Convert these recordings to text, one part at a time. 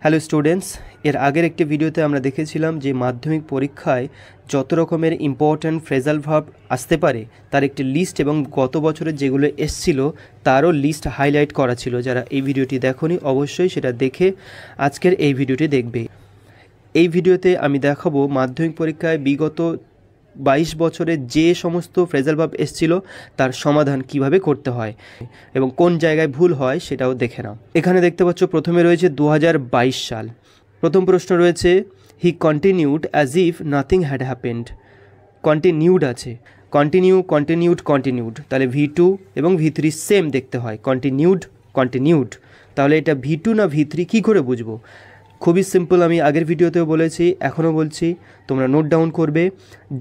Hello students, এর আগের একটি ভিডিওতে আমরা দেখেছিলাম যে মাধ্যমিক পরীক্ষায় যত রকমের ইম্পর্ট্যান্ট ফ্রেজাল ভার্ব আসতে পারে তার একটি লিস্ট এবং গত বছরের যেগুলো এসছিল তারও লিস্ট হাইলাইট করা ছিল। যারা এই ভিডিওটি দেখোনি অবশ্যই সেটা দেখে আজকের এই ভিডিওটি দেখবে। এই ভিডিওতে আমি দেখাবো মাধ্যমিক পরীক্ষায় বিগত 22 বছরে যে সমস্ত ফ্রেজাল ভার্ব এসেছিল তার সমাধান কিভাবে করতে হয় এবং কোন জায়গায় ভুল হয় সেটাও দেখে নাও। এখানে দেখতে পাচ্ছ প্রথমে রয়েছে 2022 সাল। প্রথম প্রশ্ন রয়েছে হি continued as if nothing had happened. Continued আছে, কন্টিনিউড, তাহলে V2 এবং V3 সেম দেখতে হয়। কন্টিনিউড, তাহলে এটা V2 না V3 কী করে বুঝবো? খুবই সিম্পল, আমি আগের ভিডিওতেও বলেছি, এখনও বলছি, তোমরা নোট ডাউন করবে।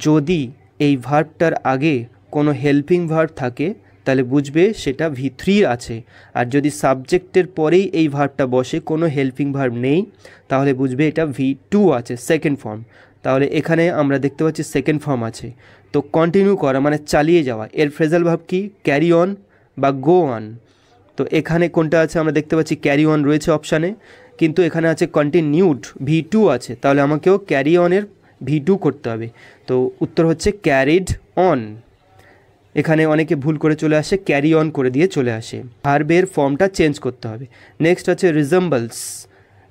যদি এই ভার্বটার আগে কোনো হেল্পিং ভার্ব থাকে তাহলে বুঝবে সেটা V3 আছে, আর যদি সাবজেক্টের পরেই এই ভার্বটা বসে কোনো হেল্পিং ভার্ব নেই তাহলে বুঝবে এটা V2 আছে, সেকেন্ড ফর্ম। তাহলে এখানে আমরা দেখতে পাচ্ছি সেকেন্ড ফর্ম আছে। তো কন্টিনিউ করা মানে চালিয়ে যাওয়া। এর ফ্রেজাল ভার্ব কি? ক্যারি অন বা গো অন। তো এখানে কোনটা আছে? আমরা দেখতে পাচ্ছি ক্যারি অন রয়েছে অপশানে, কিন্তু এখানে আছে কন্টিনিউড, V2 আছে, তাহলে আমাকেও ক্যারি অনের V2 করতে হবে। তো উত্তর হচ্ছে ক্যারিড অন। এখানে অনেকে ভুল করে চলে আসে, ক্যারি অন করে দিয়ে চলে আসে। ভার্বের ফর্মটা চেঞ্জ করতে হবে। নেক্সট আছে রিজেম্বলস।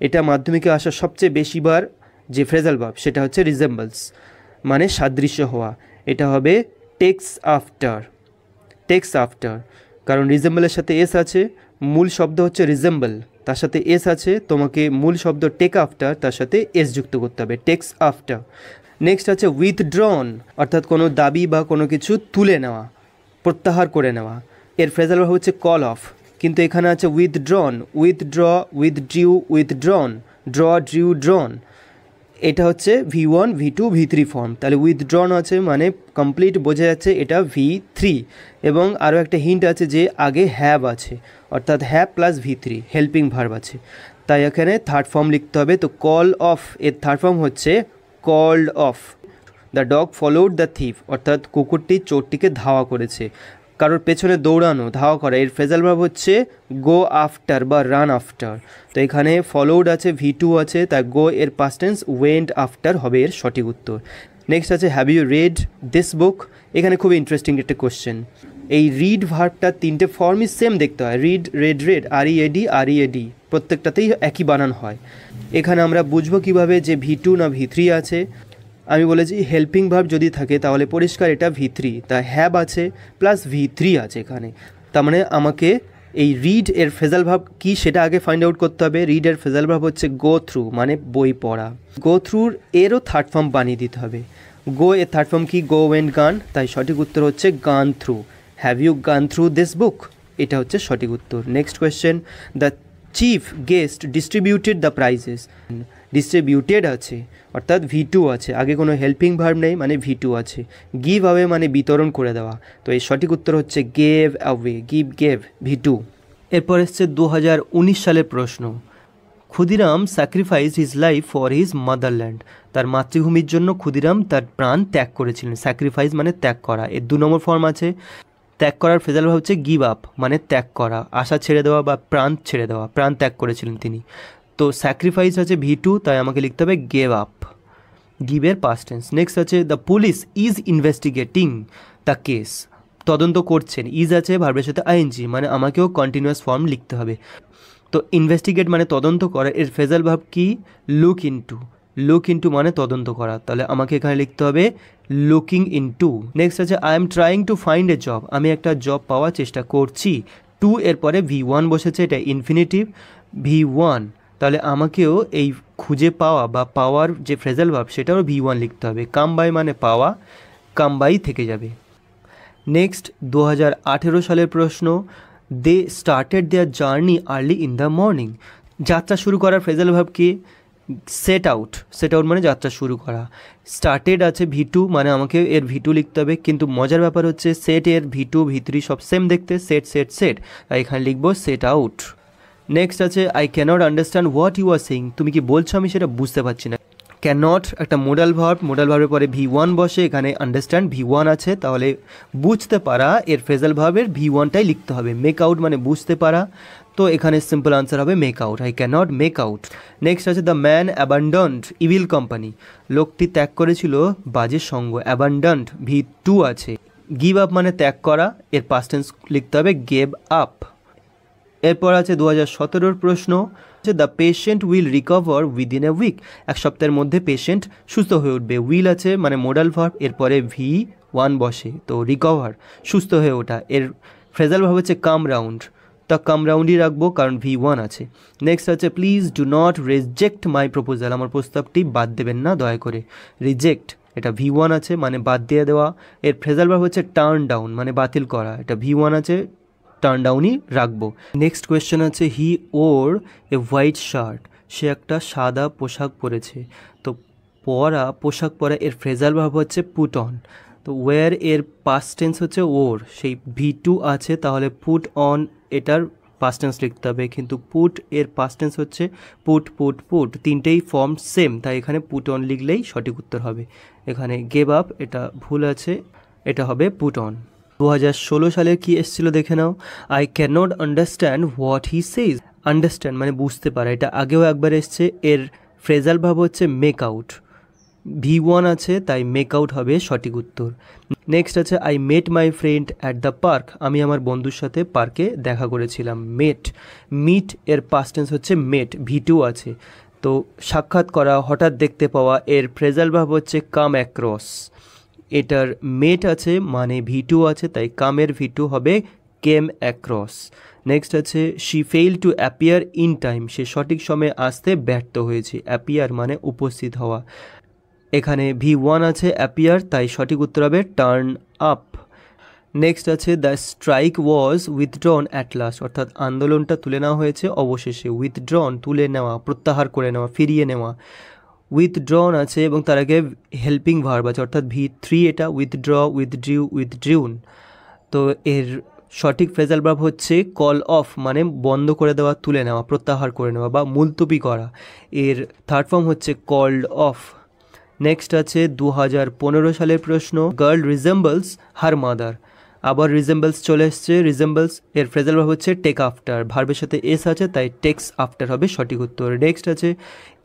এটা মাধ্যমিকে আসা সবচেয়ে বেশিবার যে ফ্রেজাল ভার্ব সেটা হচ্ছে রিজেম্বলস, মানে সাদৃশ্য হওয়া। এটা হবে টেক্স আফটার, কারণ রিজেম্বলের সাথে এস আছে, মূল শব্দ হচ্ছে রিজেম্বল, তার সাথে এস আছে, তোমাকে মূল শব্দ টেক আফটার তার সাথে এস যুক্ত করতে হবে, টেক্স আফটার। নেক্সট আছে উইথড্রন, অর্থাৎ কোনো দাবি বা কোনো কিছু তুলে নেওয়া, প্রত্যাহার করে নেওয়া। এর ফ্রেজাল ভার্ব হচ্ছে কল অফ, কিন্তু এখানে আছে উইথড্রন, উইথড্র, উইথড্রিউ, উইথড্রন, ড্রিউ, ড্রন। এটা হচ্ছে V1, V2, V3 ফর্ম। তাহলে উইথড্রন আছে মানে কমপ্লিট, বোঝা যাচ্ছে এটা V3। এবং আরও একটা হিন্ট আছে যে আগে হ্যাভ আছে, অর্থাৎ have plus V3 helping verb আছে, তাই এখানে থার্ড ফর্ম লিখতে হবে। তো কল অফ এর থার্ড ফর্ম হচ্ছে called off. The dog followed the thief, অর্থাৎ কুকুরটি চোরটিকে ধাওয়া করেছে। কারোর পেছনে দৌড়ানো, ধাওয়া করা, এর ফ্রেজাল ভার্ব হচ্ছে গো আফটার বা রান আফটার। তো এখানে ফলোড আছে, V2 আছে, তাই গো এর পাস্ট টেন্স ওয়েন্ট আফটার হবে এর সঠিক উত্তর। নেক্সট আছে have you read this book. এখানে খুব ইন্টারেস্টিং একটা কোশ্চেন। এই রিড ভার্বটা তিনটে ফর্মই সেম দেখতে হয়, রিড, রেড, READ, প্রত্যেকটাতেই একই বানান হয়। এখানে আমরা বুঝবো কিভাবে যে V2 না V3 আছে? আমি বলেছি হেল্পিং ভার্ব যদি থাকে তাহলে পরিষ্কার এটা V3, তা হ্যাভ আছে প্লাস V3 আছে এখানে। তার মানে আমাকে এই রিড এর ফ্রেজাল ভার্ব কি সেটা আগে ফাইন্ড আউট করতে হবে। রিড এর ফ্রেজাল ভার্ব হচ্ছে গো থ্রু, মানে বই পড়া। গো থ্রুর এরও থার্ড ফর্ম বানিয়ে দিতে হবে। গো এর থার্ড ফর্ম কি? গো ওয়েন্ট গান, তাই সঠিক উত্তর হচ্ছে গান থ্রু। হ্যাভ ইউ গান থ্রু দিস বুক, এটা হচ্ছে সঠিক উত্তর। Next question, the chief guest distributed the prices. Distributed আছে, অর্থাৎ V2 আছে, আগে কোনো হেল্পিং ভার্ব নেই মানে V2 আছে। গিভ অ্যাওয়ে মানে বিতরণ করে দেওয়া, তো এই সঠিক উত্তর হচ্ছে গেভ অ্যাওয়ে, গেভ V2। এরপর এসছে 2019 সালের প্রশ্ন। Khudiram sacrifice his life for his motherland. তার মাতৃভূমির জন্য ক্ষুদিরাম তার প্রাণ ত্যাগ করেছিলেন। স্যাক্রিফাইস মানে ত্যাগ করা। এর 2 নম্বর ফর্ম আছে। ত্যাগ করার ফ্রেজাল ভার্ব হচ্ছে গিভ আপ, মানে ত্যাগ করা, আশা ছেড়ে দেওয়া বা প্রাণ ছেড়ে দেওয়া, প্রাণ ত্যাগ করেছিলেন তিনি। তো স্যাক্রিফাইস আছে V2, তাই আমাকে লিখতে হবে গেভ আপ, গিভের পাস্ট টেন্স। নেক্সট আছে the police is investigating the case. তদন্ত করছেন, ইজ আছে ভার্বের সাথে ING, মানে আমাকেও কন্টিনিউয়াস ফর্ম লিখতে হবে। তো ইনভেস্টিগেট মানে তদন্ত করা, এর ফ্রেজাল ভার্ব কি? লুক ইনটু মানে তদন্ত করা, তাহলে আমাকে এখানে লিখতে হবে লুকিং ইনটু। নেক্সট আছে I am trying to find a job. আমি একটা জব পাওয়ার চেষ্টা করছি। টু এরপরে V1 বসেছে, এটা ইনফিনিটিভ V1, তাহলে আমাকেও এই খুঁজে পাওয়া বা পাওয়ার যে ফ্রেজাল ভার্ব সেটাও V1 লিখতে হবে। কাম বাই মানে পাওয়া, কাম বাই থেকে যাবে। নেক্সট 2018 সালের প্রশ্ন। They started their journey early in the morning. যাত্রা শুরু করার ফ্রেজাল ভার্ব কি? সেট আউট মানে যাত্রা শুরু করা। স্টার্টেড আছে V2, মানে আমাকে এর V2 লিখতে হবে, কিন্তু মজার ব্যাপার হচ্ছে সেট এর V2 V3 সব সেম দেখতে, সেট, তাই এখানে লিখবো সেট আউট। নেক্সট আছে I cannot understand what you are saying. তুমি কি বলছো আমি সেটা বুঝতে পারছি না। ক্যানট একটা মোডাল ভার্বের পরে V1 বসে, এখানে আন্ডারস্ট্যান্ড V1 আছে, তাহলে বুঝতে পারা এর ফ্রেজাল ভার্বের V1টাই লিখতে হবে। মেক আউট মানে বুঝতে পারা, তো এখানে সিম্পল আনসার হবে make out, I can not make out. Next আছে the man abandoned evil company, লোকটি ত্যাগ করেছিল বাজে সঙ্গ। অ্যাবান্ডন্ড V2 আছে। গিভ আপ মানে ত্যাগ করা, এর পাস্ট টেন্স লিখতে হবে গেভ আপ। এরপর আছে 2017 প্রশ্ন, the patient will recover within a week, এক সপ্তাহের মধ্যে পেশেন্ট সুস্থ হয়ে উঠবে। উইল আছে মানে মোডাল ভার্ব, এরপরে V1 বসে, তো রিকভার সুস্থ হয়ে ওঠা। এর ফ্রেজাল ভাব হচ্ছে কাম রাউন্ড, তা কাম রাউন্ডই রাখবো কারণ V1 আছে। নেক্সট আছে please do not reject my proposal, আমার প্রস্তাবটি বাদ দেবেন না দয়া করে। রিজেক্ট এটা V1 আছে মানে বাদ দিয়ে দেওয়া। এর ফ্রেজাল ভাব হচ্ছে টার্ন ডাউন মানে বাতিল করা, এটা V1 আছে, টার্ন ডাউনই রাখবো। নেক্সট কোয়েশ্চেন আছে হি ওর এ হোয়াইট শার্ট, সে একটা সাদা পোশাক পরেছে। তো পরা, পোশাক পরা, এর ফ্রেজাল ভাব হচ্ছে পুট অন। তো ওয়ার এর পাস্ট টেন্স হচ্ছে ওর, সেই V2 আছে তাহলে পুট অন এটার পাস্ট টেন্স লিখতে হবে, কিন্তু পুট এর পাস্ট টেন্স হচ্ছে পুট পুট পুট, তিনটেই ফর্ম সেম, তাই এখানে পুট অন লিখলেই সঠিক উত্তর হবে। এখানে গেভ আপ এটা ভুল আছে, এটা হবে পুট অন। 2016 সালে কি এসেছিল দেখে নাও, I can not understand what he says. Understand মানে বুঝতে পারা, এটা আগেও একবার এসছে। এর ফ্রেজাল ভাব হচ্ছে মেক আউট, V1 আছে তাই মেক আউট হবে সঠিক উত্তর। নেক্সট আছে I met my friend at the park, আমি আমার বন্ধুর সাথে পার্কে দেখা করেছিলাম। মেট, মিট এর পাস্ট টেন্স হচ্ছে মেট, V2 আছে। তো সাক্ষাৎ করা, হঠাৎ দেখতে পাওয়া, এর ফ্রেজাল ভাব হচ্ছে কাম অ্যাক্রস। এটার মেট আছে মানে V2 আছে, তাই কামের V2 হবে কেম অ্যাক্রস। নেক্সট আছে she fail to appear in time, সে সঠিক সময়ে আসতে ব্যর্থ হয়েছে। অ্যাপিয়ার মানে উপস্থিত হওয়া, এখানে V1 আছে অ্যাপিয়ার, তাই সঠিক উত্তর হবে টার্ন আপ। নেক্সট আছে the strike was withdrawn at last, অর্থাৎ আন্দোলনটা তুলে নেওয়া হয়েছে অবশেষে। উইথড্রন তুলে নেওয়া, প্রত্যাহার করে নেওয়া, ফিরিয়ে নেওয়া। উইথড্রন আছে এবং তার আগে হেল্পিং ভার্ব আছে, অর্থাৎ V3 এটা, উইথড্র, উইথড্রিউ, উইথড্রিউন। তো এর সঠিক ফ্রেজাল ভার্ব হচ্ছে কল অফ মানে বন্ধ করে দেওয়া, তুলে নেওয়া, প্রত্যাহার করে নেওয়া বা মুলতবি করা। এর থার্ড ফর্ম হচ্ছে কল্ড অফ। নেক্সট আছে 2015 সালের প্রশ্ন, গার্ল রিজেম্বলস হার মাদার, আবার রিজেম্বলস চলে এসছে। রিজেম্বলস এর ফ্রেজাল ভার্ব হচ্ছে টেক আফটার, ভার্বের সাথে এস আছে তাই টেক্স আফটার হবে সঠিক উত্তর। নেক্সট আছে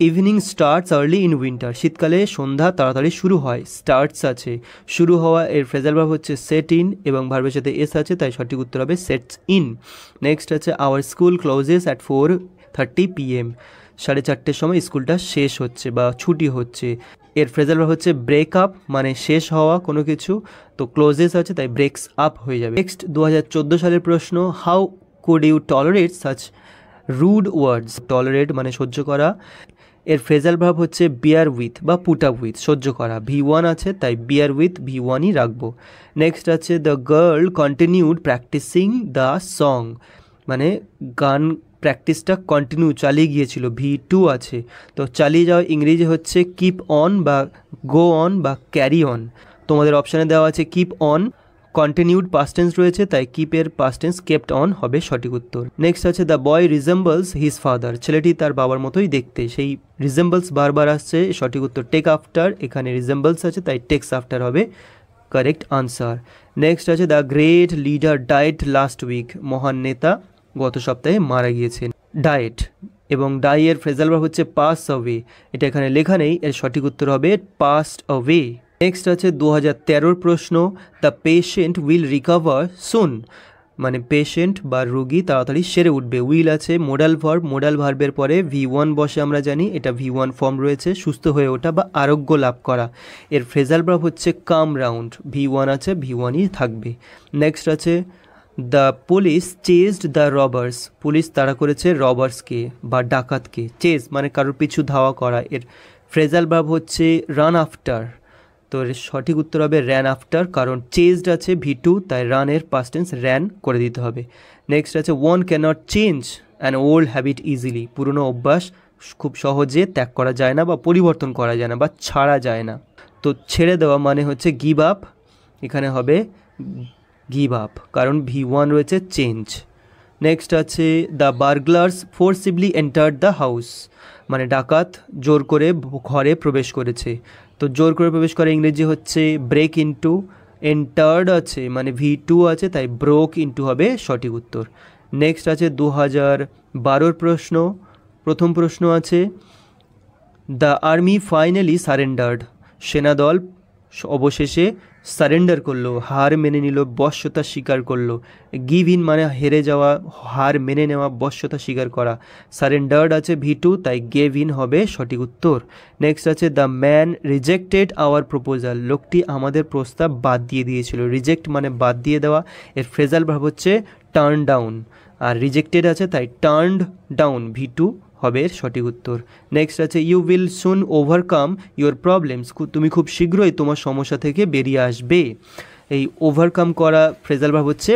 evening starts early in winter, শীতকালে সন্ধ্যা তাড়াতাড়ি শুরু হয়। স্টার্টস আছে, শুরু হওয়া, এর ফ্রেজাল ভার্ব হচ্ছে সেট ইন এবং ভার্বের সাথে এস আছে তাই সঠিক উত্তর হবে সেটস ইন। নেক্সট আছে our school clauses at 4:30 PM, 4:30 সময় স্কুলটা শেষ হচ্ছে বা ছুটি হচ্ছে। এর ফ্রেজাল ভার্ব হচ্ছে ব্রেক আপ মানে শেষ হওয়া কোনো কিছু, তো ক্লোজেস আছে তাই ব্রেকস আপ হয়ে যাবে। নেক্সট 2014 সালের প্রশ্ন, how could you tolerate such rude words, tolerate মানে সহ্য করা। এর ফ্রেজাল ভার্ব হচ্ছে বিয়ার উইথ বা পুট আপ উইথ, সহ্য করা। V1 আছে তাই বিয়ার উইথ V1ই রাখবো। নেক্সট আছে the girl continued practising the song, মানে গান প্র্যাকটিসটা কন্টিনিউ চালিয়ে গিয়েছিল, V2 আছে। তো চালিয়ে যাওয়া ইংরেজি হচ্ছে কিপ অন বা গো অন বা ক্যারি অন। তোমাদের অপশানে দেওয়া আছে keep on, continued past tense রয়েছে তাই কিপের পাস্ট টেন্স কেপ্ট অন হবে সঠিক উত্তর। নেক্সট আছে the boy resembles his father, ছেলেটি তার বাবার মতোই দেখতে, সেই রিজেম্বলস বারবার আসছে, সঠিক উত্তর টেক আফটার, এখানে রিজেম্বলস আছে তাই টেক্স আফটার হবে কারেক্ট আনসার। নেক্সট আছে the great leader died last week, মহান নেতা গত সপ্তাহে মারা গিয়েছেন। ডায়েট এবং ডাই এর ফ্রেজাল ভার্ব হচ্ছে পাস অ্যাওয়ে, এটা এখানে লেখা নেই, এর সঠিক উত্তর হবে পাস্ট অ্যাওয়ে। নেক্সট আছে 2013 প্রশ্ন, দ্য পেশেন্ট উইল রিকভার সুন, মানে পেশেন্ট বা রোগী তাড়াতাড়ি সেরে উঠবে। উইল আছে মোডাল ভার্ব, মোডাল ভার্বের পরে V1 বসে, আমরা জানি এটা V1 ফর্ম রয়েছে, সুস্থ হয়ে ওঠা বা আরোগ্য লাভ করা। এর ফ্রেজাল ভার্ব হচ্ছে কাম রাউন্ড, V1 আছে V1ই থাকবে। নেক্সট আছে the police chased the robbers, police তাড়া করেছে রবার্সকে বা ডাকাতকে। চেজ মানে কারোর পিছু ধাওয়া করা, এর ফ্রেজাল ভার্ব হচ্ছে রান আফটার, তো এর সঠিক উত্তর হবে র্যান আফটার, কারণ চেজড আছে V2 তাই রানের পাস্ট টেন্স র্যান করে দিতে হবে। নেক্সট আছে one cannot change an old habit easily, পুরনো অভ্যাস খুব সহজে ত্যাগ করা যায় না বা পরিবর্তন করা যায় না বা ছাড়া যায় না। তো ছেড়ে দেওয়া মানে হচ্ছে গিভ আপ, এখানে হবে গিভ আপ কারণ V1 রয়েছে চেঞ্জ। নেক্সট আছে the burglars forcibly entered the house, মানে ডাকাত জোর করে ঘরে প্রবেশ করেছে। তো জোর করে প্রবেশ করে ইংরেজি হচ্ছে ব্রেক ইনটু, এন্টার্ড আছে মানে V2 আছে তাই ব্রোক ইনটু হবে সঠিক উত্তর। নেক্সট আছে 2012 প্রশ্ন। প্রথম প্রশ্ন আছে দ্য আর্মি ফাইনালি সারেন্ডার্ড, সেনাদল অবশেষে সারেন্ডার করলো, হার মেনে নিল, বশ্যতা স্বীকার করলো। গিভ ইন মানে হেরে যাওয়া, হার মেনে নেওয়া, বশ্যতা স্বীকার করা। সারেন্ডার্ড আছে V2, তাই গেভ ইন হবে সঠিক উত্তর। নেক্সট আছে the man rejected our proposal, লোকটি আমাদের প্রস্তাব বাদ দিয়ে দিয়েছিল। রিজেক্ট মানে বাদ দিয়ে দেওয়া, এর ফ্রেজাল ভার্ব হচ্ছে টার্ন ডাউন, আর রিজেক্টেড আছে তাই টার্নড ডাউন, V2 হবে এর সঠিক উত্তর। নেক্সট আছে you will soon overcome your problems, তুমি খুব শীঘ্রই তোমার সমস্যা থেকে বেরিয়ে আসবে। এই ওভারকাম করা ফ্রেজাল ভার্ব হচ্ছে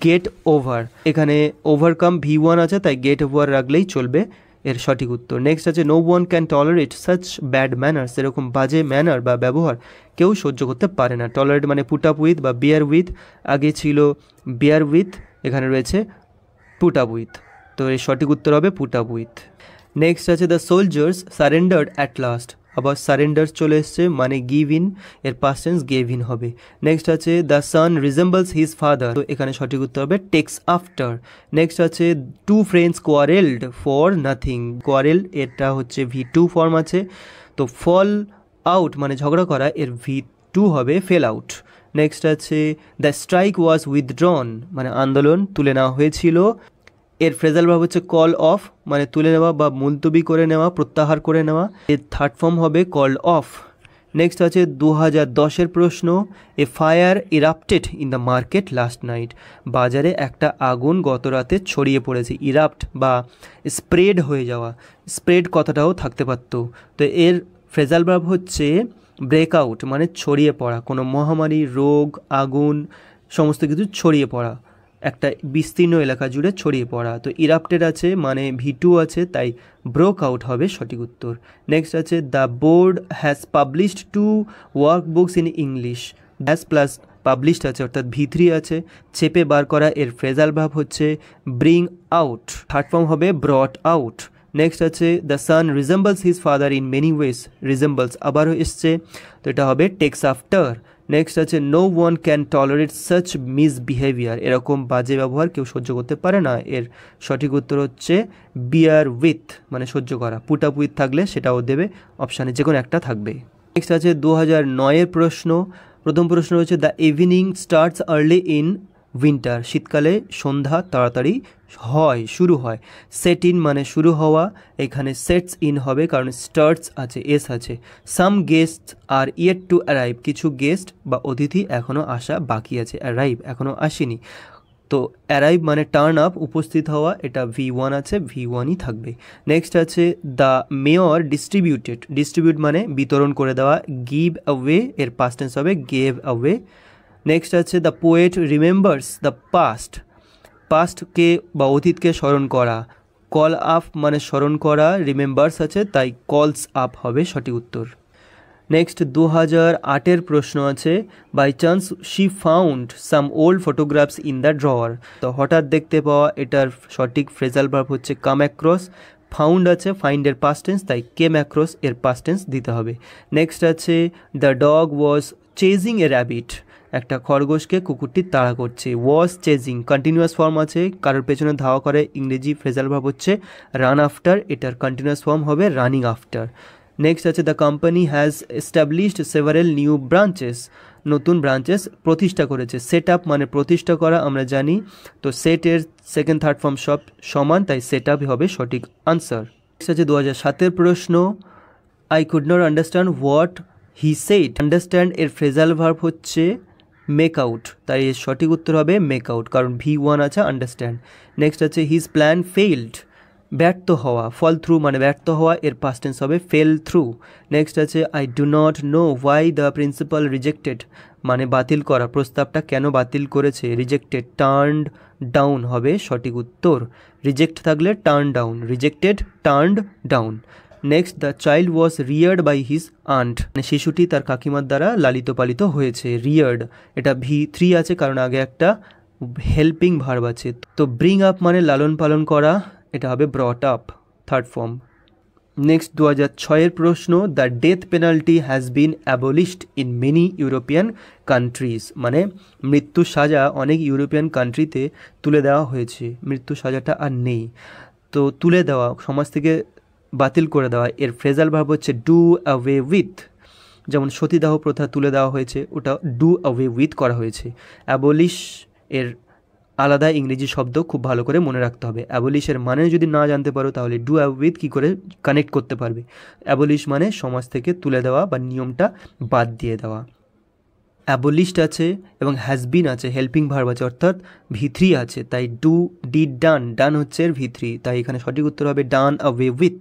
গেট ওভার, এখানে ওভারকাম V1 আছে তাই গেট ওভার রাখলেই চলবে, এর সঠিক উত্তর। নেক্সট আছে no one can tolerate such bad manners, এরকম বাজে ম্যানার বা ব্যবহার কেউ সহ্য করতে পারে না। টলারেট মানে পুট আপ উইথ বা বিয়ার উইথ, আগে ছিল বিয়ার উইথ, এখানে রয়েছে পুট আপ উইথ, তো এর সঠিক উত্তর হবে পুট আপ উইথ। নেক্সট আছে the soldiers surrendered at last, আবার সারেন্ডার চলে এসছে মানে গিভ ইন, এর পাস্ট টেন্স গেভ ইন হবে। নেক্সট আছে the son resembles his father, তো এখানে সঠিক উত্তর হবে টেক্স আফটার। নেক্সট আছে two friends quarrelled for nothing, quarrel এটা হচ্ছে V2 ফর্ম আছে, তো ফল আউট মানে ঝগড়া করা, এর V2 হবে ফেল আউট। নেক্সট আছে দ্য স্ট্রাইক ওয়াজ উইথড্রন মানে আন্দোলন তুলে নেওয়া হয়েছিল, এর ফ্রেজাল ভার্ব হচ্ছে কল অফ মানে তুলে নেওয়া বা মুলতবি করে নেওয়া, প্রত্যাহার করে নেওয়া, এর থার্ড ফর্ম হবে কল অফ। নেক্সট আছে 2010 প্রশ্ন, a fire erupted in the market last night, বাজারে একটা আগুন গত রাতে ছড়িয়ে পড়েছে। ইরাপ্ট বা স্প্রেড হয়ে যাওয়া, স্প্রেড কথাটাও থাকতে পারত, তো এর ফ্রেজাল ভার্ব হচ্ছে ব্রেকআউট মানে ছড়িয়ে পড়া, কোনো মহামারী, রোগ, আগুন সমস্ত কিছু ছড়িয়ে পড়া, একটা বিস্তীর্ণ এলাকা জুড়ে ছড়িয়ে পড়া। তো ইরাপ্টেড আছে মানে V2 আছে তাই ব্রোক আউট হবে সঠিক উত্তর। নেক্সট আছে the board has published 2 workbooks in English, has plus published আছে অর্থাৎ V3 আছে, চেপে বার করা, এর ফ্রেজাল ভার্ব হচ্ছে ব্রিং আউট, থার্ড ফর্ম হবে ব্রট আউট। নেক্সট আছে the son resembles his father in many ways, resembles আবারও এসছে, তো এটা হবে টেক্স আফটার। নেক্সট আছে no one can tolerate such misbehaviour, এরকম বাজে ব্যবহার কেউ সহ্য করতে পারে না, এর সঠিক উত্তর হচ্ছে বিয়ার উইথ মানে সহ্য করা, পুট আপ উইথ থাকলে সেটাও দেবে, অপশানে যে কোনো একটা থাকবে। নেক্সট আছে 2009 প্রশ্ন। প্রথম প্রশ্ন হচ্ছে the evening starts early in winter, শীতকালে সন্ধ্যা তাড়াতাড়ি হয়, শুরু হয়। সেট ইন মানে শুরু হওয়া, এখানে সেটস ইন হবে কারণ স্টার্টস আছে, এস আছে। Some guest are yet to arrive, কিছু গেস্ট বা অতিথি এখনও আসা বাকি আছে, অ্যারাইভ এখনও আসেনি, তো অ্যারাইভ মানে টার্ন আপ উপস্থিত হওয়া, এটা V1 আছে, V1ই থাকবে। নেক্সট আছে দ্য মেয়র ডিস্ট্রিবিউটেড, ডিস্ট্রিবিউট মানে বিতরণ করে দেওয়া, গিভ অ্যাওয়ে এর পাস্ট টেন্স হবে গেভ অ্যাওয়ে। নেক্সট আছে the poet remembers the past, পাস্টকে বা অতীতকে স্মরণ করা, কল আপ মানে স্মরণ করা, রিমেম্বার্স আছে তাই কলস আপ হবে সঠিক উত্তর। নেক্সট 2008 প্রশ্ন আছে by chance she found some old photographs in the drawer, তো হঠাৎ দেখতে পাওয়া, এটার সঠিক ফ্রেজাল ভার্ব হচ্ছে কাম অ্যাক্রস, ফাউন্ড আছে ফাইন্ডের পাস্ট টেন্স তাই কেম অ্যাক্রস এর পাস্ট টেন্স দিতে হবে। নেক্সট আছে the dog was chasing A rabbit, একটা খরগোশকে কুকুরটি তাড়া করছে, ওয়াজ চেজিং কন্টিনিউয়াস ফর্ম আছে, কারোর পেছনে ধাওয়া করে, ইংরেজি ফ্রেজাল ভার্ব হচ্ছে রান আফটার, এটার কন্টিনিউয়াস ফর্ম হবে রানিং আফটার। নেক্সট আছে the company has established several new branches, নতুন ব্রাঞ্চেস প্রতিষ্ঠা করেছে। সেট আপ মানে প্রতিষ্ঠা করা আমরা জানি, তো সেটের সেকেন্ড থার্ড ফর্ম সব সমান তাই সেট আপই হবে সঠিক আনসার। নেক্সট আছে 2007 প্রশ্ন, I could not understand what he said, understand এর ফ্রেজাল ভার্ব হচ্ছে মেক আউট, তাই এর সঠিক উত্তর হবে মেক আউট কারণ V1 আছে আন্ডারস্ট্যান্ড। নেক্সট আছে হিজ প্ল্যান ফেইল্ড, ব্যর্থ হওয়া, ফল থ্রু মানে ব্যর্থ হওয়া, এর পাস্ট টেন্স হবে ফেল থ্রু। নেক্সট আছে I do not know why the principal rejected মানে বাতিল করা, প্রস্তাবটা কেন বাতিল করেছে, রিজেক্টেড, টার্নড ডাউন হবে সঠিক উত্তর, রিজেক্ট থাকলে turn down, rejected turned down. Next the child was reared by his aunt, মানে শিশুটি তার কাকিমার দ্বারা লালিত পালিত হয়েছে, রিয়ার্ড এটা V3 আছে কারণ আগে একটা হেল্পিং ভার্ব আছে। তো ব্রিং আপ মানে লালন পালন করা, এটা হবে brought up third form. Next 2006 প্রশ্ন, the death penalty has been abolished in many European countries, মানে মৃত্যু সাজা অনেক ইউরোপিয়ান কান্ট্রিতে তুলে দেওয়া হয়েছে, মৃত্যু সাজাটা আর নেই। তো তুলে দেওয়া, সমাজ থেকে বাতিল করে দেওয়া, এর ফ্রেজাল ভার্ব হচ্ছে ডু অ্যাওয়ে উইথ। যেমন সতীদাহ প্রথা তুলে দেওয়া হয়েছে, ওটা ডু অ্যাওয়ে উইথ করা হয়েছে। অ্যাবলিশ এর আলাদা ইংরেজি শব্দ খুব ভালো করে মনে রাখতে হবে। অ্যাবলিশের মানে যদি না জানতে পারো তাহলে ডু অ্যাওয়ে উইথ কী করে কানেক্ট করতে পারবে। অ্যাবলিশ মানে সমাজ থেকে তুলে দেওয়া বা নিয়মটা বাদ দিয়ে দেওয়া। অ্যাবলিশড আছে এবং হ্যাজ বিন আছে, হেল্পিং ভার্ব আছে, অর্থাৎ ভি3 আছে, তাই ডু ডিড ডান, ডান হচ্ছে ভি3, তাই এখানে সঠিক উত্তর হবে ডান অ্যাওয়ে উইথ।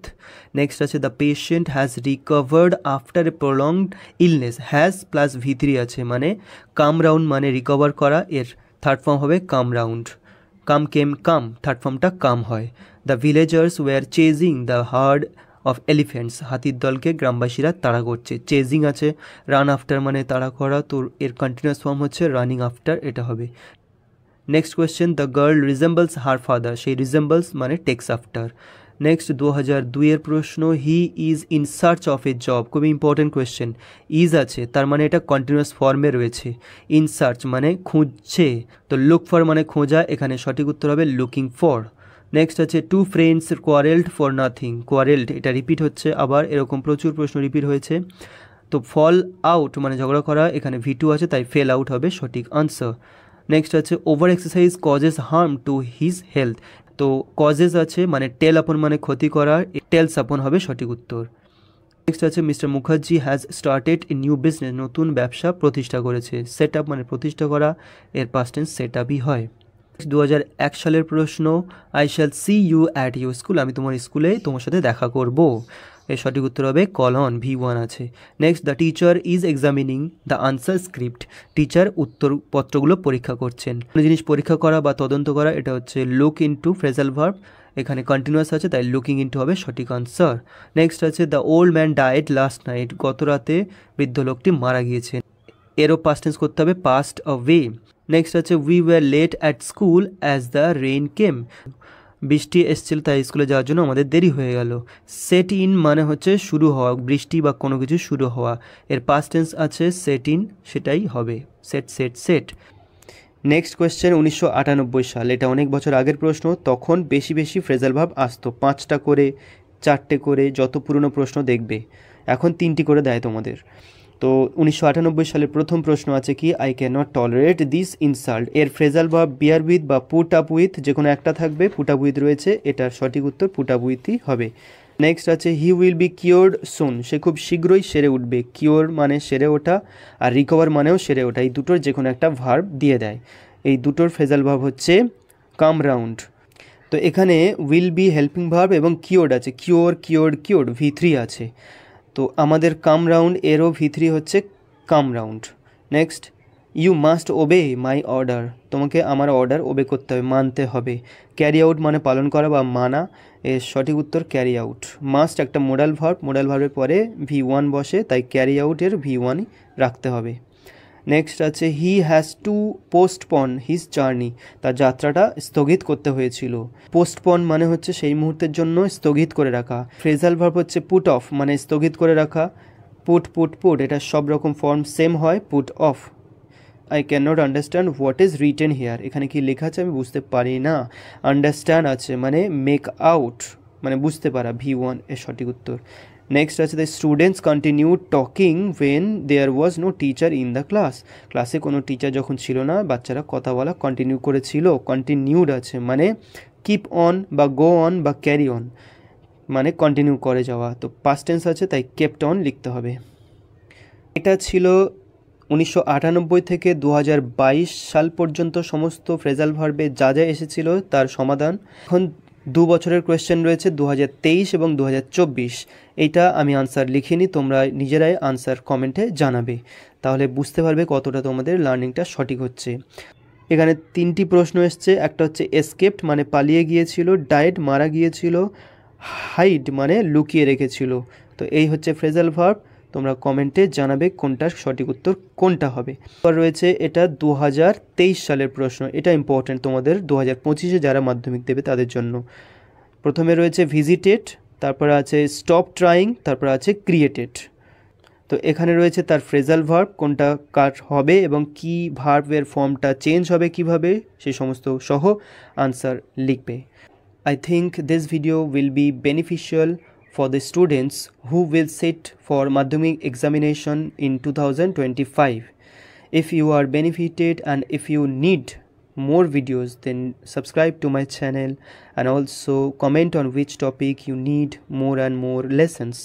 নেক্সট আছে the patient has recovered after a prolonged illness, has plus ভি3 আছে, মানে কাম রাউন্ড মানে রিকভার করা, এর থার্ড ফর্ম হবে কাম রাউন্ড। কাম কেম কাম, থার্ড ফর্মটা কাম হয়। The villagers war chasing the hard of elephants, হাতির দলকে গ্রামবাসীরা তাড়া করছে। চেজিং আছে, রান আফটার মানে তাড়া করা, তো এর কন্টিনিউয়াস ফর্ম হচ্ছে রানিং আফটার, এটা হবে। Next question, the girl resembles her father, সেই রিজেম্বলস মানে টেক্স আফটার। নেক্সট 2002 প্রশ্ন, he is in search of A job, খুবই ইম্পর্টেন্ট কোয়েশ্চেন। ইজ আছে তার মানে এটা কন্টিনিউয়াস ফর্মে রয়েছে, ইন সার্চ মানে খুঁজছে, তো লুক ফর মানে খোঁজা, এখানে সঠিক উত্তর হবে লুকিং ফর। নেক্সট আছে two friends quarrelled for nothing, quarrelled এটা রিপিট হচ্ছে, আবার এরকম প্রচুর প্রশ্ন রিপিট হয়েছে। তো ফল আউট মানে ঝগড়া করা, এখানে ভি2 আছে তাই ফেল আউট হবে সঠিক আনসার। নেক্সট আছে over exercise causes harm to his health, তো কজেস আছে মানে টেল আপন মানে ক্ষতি করা, টেলস আপন হবে সঠিক উত্তর। নেক্সট আছে mister Mukherjee has started a new business, নতুন ব্যবসা প্রতিষ্ঠা করেছে। সেট আপ মানে প্রতিষ্ঠা করা, এর পাস্ট টেন্স সেট আপই হয়। 2001 সালের প্রশ্ন, I shall see you at your school, আমি তোমার স্কুলে তোমার সাথে দেখা করব, এর সঠিক উত্তর হবে কলন, ভি1 আছে। Next the teacher is examining the answer script, teacher উত্তরপত্রগুলো পরীক্ষা করছেন। কোনো জিনিস পরীক্ষা করা বা তদন্ত করা, এটা হচ্ছে লুক ইনটু ফ্রেজাল ভার্ব, এখানে কন্টিনিউয়াস আছে তাই লুকিং ইনটু হবে সঠিক আনসার। নেক্সট আছে the old man died last night, গত রাতে বৃদ্ধ লোকটি মারা গিয়েছেন, এরও পাস্ট টেন্স করতে হবে পাস্ট অ্যাওয়ে। নেক্সট আছে we were late at school as the rain came, বৃষ্টি এসেছিল তাই স্কুলে যাওয়ার জন্য আমাদের দেরি হয়ে গেল। সেট ইন মানে হচ্ছে শুরু হওয়া, বৃষ্টি বা কোনো কিছু শুরু হওয়া, এর পাস্ট টেন্স আছে সেট ইন, সেটাই হবে set set set. Next question 1998 সাল, এটা অনেক বছর আগের প্রশ্ন, তখন বেশি বেশি ফ্রেজাল ভার্ব আসতো, 5টা করে 4টে করে, যত পুরনো প্রশ্ন দেখবে, এখন 3টি করে দেয় তোমাদের। তো 1998 সালের প্রথম প্রশ্ন আছে কি, I can not tolerate this insult, এর ফ্রেজাল ভার্ব বিয়ার উইথ বা পুট আপ উইথ, যে কোনো একটা থাকবে, পুট আপ উইথ রয়েছে, এটার সঠিক উত্তর পুট আপ উইথই হবে। নেক্সট আছে হি উইল বি কিওর্ড সুন, সে খুব শীঘ্রই সেরে উঠবে, কিওর মানে সেরে ওঠা আর রিকভার মানেও সেরে ওঠা, এই দুটোর যে কোনো একটা ভার্ব দিয়ে দেয়, এই দুটোর ফ্রেজাল ভার্ব হচ্ছে কাম রাউন্ড। তো এখানে উইল বি হেল্পিং ভার্ব এবং কিওর্ড আছে, কিওর কিওর্ড কিওর্ড ভি3 আছে, তো আমাদের কাম রাউন্ড এরও ভি3 হচ্ছে come round. Next you must obey my order, তোমাকে আমার অর্ডার ওবে করতে হবে, মানতে হবে। ক্যারি আউট মানে পালন করা বা মানা, এর সঠিক উত্তর ক্যারি আউট। মাস্ট একটা মোডাল ভার্ব, মোডাল ভার্বের পরে ভি1 বসে, তাই ক্যারি আউটের ভি1ই রাখতে হবে। নেক্সট আছে he has to postpone his journey, তার যাত্রাটা স্থগিত করতে হয়েছিল। পোস্টপন মানে হচ্ছে সেই মুহূর্তের জন্য স্থগিত করে রাখা। ফ্রেজাল ভার্ব হচ্ছে পুট অফ মানে স্থগিত করে রাখা, পুট পুট পুট, এটা সব রকম ফর্ম সেম হয়, put off. I can not understand what is written here, এখানে কি লেখা আছে আমি বুঝতে পারি না। আন্ডারস্ট্যান্ড আছে মানে মেক আউট মানে বুঝতে পারা, ভি1 এর সঠিক উত্তর। নেক্সট আছে the students continue talking when there was no teacher in the class, ক্লাসে কোনো টিচার যখন ছিল না বাচ্চারা কথা বলা কন্টিনিউ করেছিল, কন্টিনিউড আছে মানে কিপ অন বা গো অন বা ক্যারি অন মানে কন্টিনিউ করে যাওয়া, তো পাস্ট টেন্স আছে তাই কেপ্ট অন লিখতে হবে। এটা ছিল 1998 থেকে 2022 সাল পর্যন্ত সমস্ত ফ্রেজাল ভার্বে যা যা এসেছিল তার সমাধান। এখন 2 বছরের কোয়েশ্চেন রয়েছে 2023 এবং 2024, এইটা আমি আনসার লিখিনি, তোমরা নিজেরাই আনসার কমেন্টে জানাবে, তাহলে বুঝতে পারবে কতটা তোমাদের লার্নিংটা সঠিক হচ্ছে। এখানে 3টি প্রশ্ন এসছে, একটা হচ্ছে এসকেপড মানে পালিয়ে গিয়েছিল, ডায়েড মারা গিয়েছিল, হাইড মানে লুকিয়ে রেখেছিল, তো এই হচ্ছে ফ্রেজাল ভার্ব, তোমরা কমেন্টে জানাবে কোনটার সঠিক উত্তর কোনটা হবে। এবার রয়েছে এটা 2023 সালের প্রশ্ন, এটা ইম্পর্টেন্ট তোমাদের 2025-এ যারা মাধ্যমিক দেবে তাদের জন্য। প্রথমে রয়েছে ভিজিটেড তারপরে আছে স্টপ ট্রাইং, তারপরে আছে ক্রিয়েটেড। তো এখানে রয়েছে তার ফ্রেজাল ভার্ব কোনটা কার হবে এবং কি ভার্বের ফর্মটা চেঞ্জ হবে কিভাবে, সেই সমস্ত সহ আনসার লিখবে। I think this video will be beneficial for the students who will sit for Madhyamik examination in 2025. If you are benefited and if you need more videos, then subscribe to my channel and also comment on which topic you need more and more lessons.